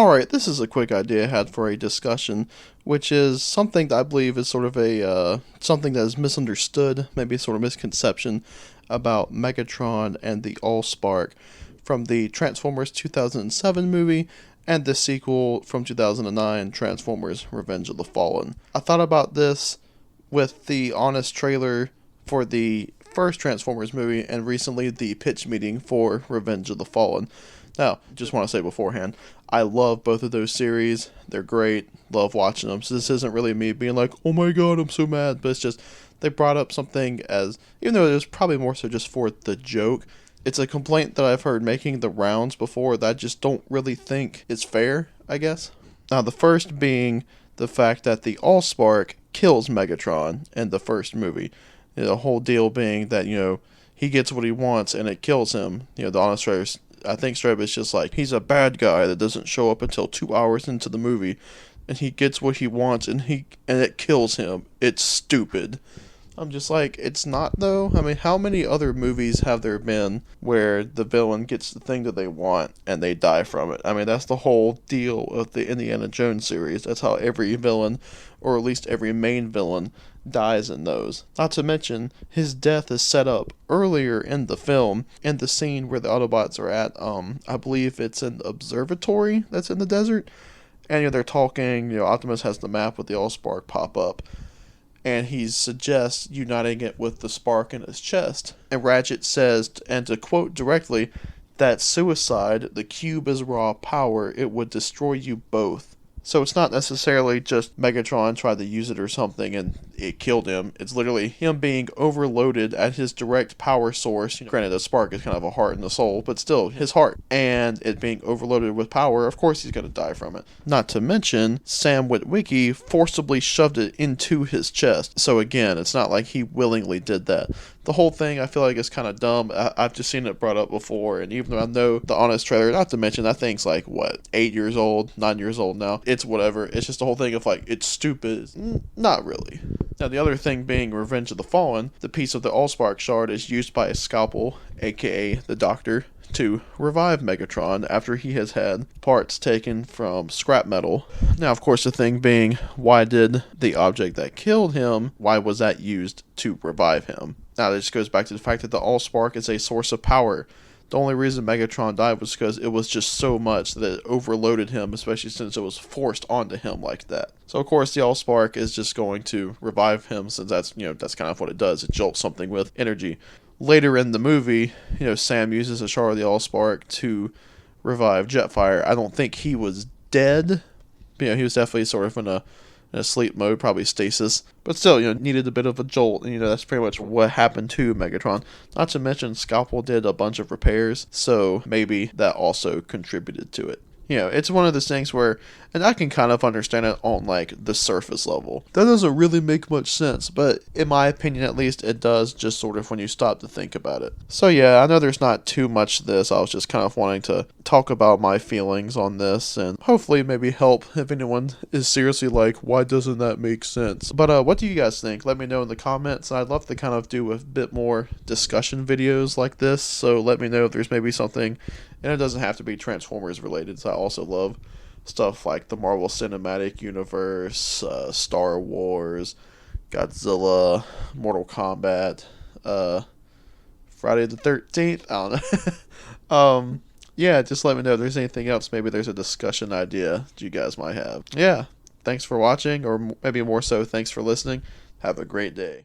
Alright, this is a quick idea I had for a discussion, which is something that I believe is sort of something that is misunderstood, maybe a sort of misconception about Megatron and the AllSpark from the Transformers 2007 movie and the sequel from 2009, Transformers Revenge of the Fallen. I thought about this with the honest trailer for the first Transformers movie and recently the pitch meeting for Revenge of the Fallen. Now, just want to say beforehand, I love both of those series. They're great. Love watching them. So this isn't really me being like, oh my god, I'm so mad. But it's just, they brought up something as, even though it was probably more so just for the joke, it's a complaint that I've heard making the rounds before that I just don't really think is fair, I guess. Now, the first being the fact that the AllSpark kills Megatron in the first movie. The whole deal being that, he gets what he wants and it kills him. The honest writers, I think straight up it's just like, he's a bad guy that doesn't show up until 2 hours into the movie, and he gets what he wants, and it kills him. It's stupid. I'm just like, it's not though. I mean, how many other movies have there been where the villain gets the thing that they want and they die from it? I mean, that's the whole deal of the Indiana Jones series. That's how every villain, or at least every main villain, dies in those. Not to mention, his death is set up earlier in the film, in the scene where the Autobots are at, I believe it's an observatory that's in the desert, and they're talking, Optimus has the map with the AllSpark pop up, and he suggests uniting it with the spark in his chest, and Ratchet says, and to quote directly, that suicide, the cube is raw power, it would destroy you both. So it's not necessarily just Megatron tried to use it or something and it killed him. It's literally him being overloaded at his direct power source. Granted, the spark is kind of a heart and a soul, but still his heart. And it being overloaded with power, of course he's going to die from it. Not to mention, Sam Witwicky forcibly shoved it into his chest. So again, it's not like he willingly did that. The whole thing, I feel like, is kind of dumb. I've just seen it brought up before, and even though I know the honest trailer, not to mention that thing's like, 8 years old, 9 years old now. It's whatever. It's just the whole thing of like, it's stupid. Not really. Now, the other thing being Revenge of the Fallen, the piece of the AllSpark shard is used by a Scalpel, aka the Doctor, to revive Megatron after he has had parts taken from scrap metal. Now, of course, the thing being, why did the object that killed him, why was that used to revive him? Now, this goes back to the fact that the AllSpark is a source of power. The only reason Megatron died was because it was just so much that it overloaded him, especially since it was forced onto him like that. So, of course, the AllSpark is just going to revive him, since that's kind of what it does. It jolts something with energy. Later in the movie, Sam uses a shard of the AllSpark to revive Jetfire. I don't think he was dead. He was definitely sort of in a sleep mode, probably stasis. But still, needed a bit of a jolt, and that's pretty much what happened to Megatron. Not to mention, Scalpel did a bunch of repairs, so maybe that also contributed to it. It's one of those things where, and I can kind of understand it on, the surface level. That doesn't really make much sense, but in my opinion, at least, it does just sort of when you stop to think about it. So yeah, I know there's not too much to this. I was just kind of wanting to talk about my feelings on this, and hopefully maybe help if anyone is seriously like, why doesn't that make sense? But what do you guys think? Let me know in the comments. I'd love to kind of do a bit more discussion videos like this, so let me know if there's maybe something. And it doesn't have to be Transformers related, so I also love stuff like the Marvel Cinematic Universe, Star Wars, Godzilla, Mortal Kombat, Friday the 13th, I don't know. Yeah, just let me know if there's anything else. Maybe there's a discussion idea that you guys might have. Yeah, thanks for watching, or maybe more so, thanks for listening. Have a great day.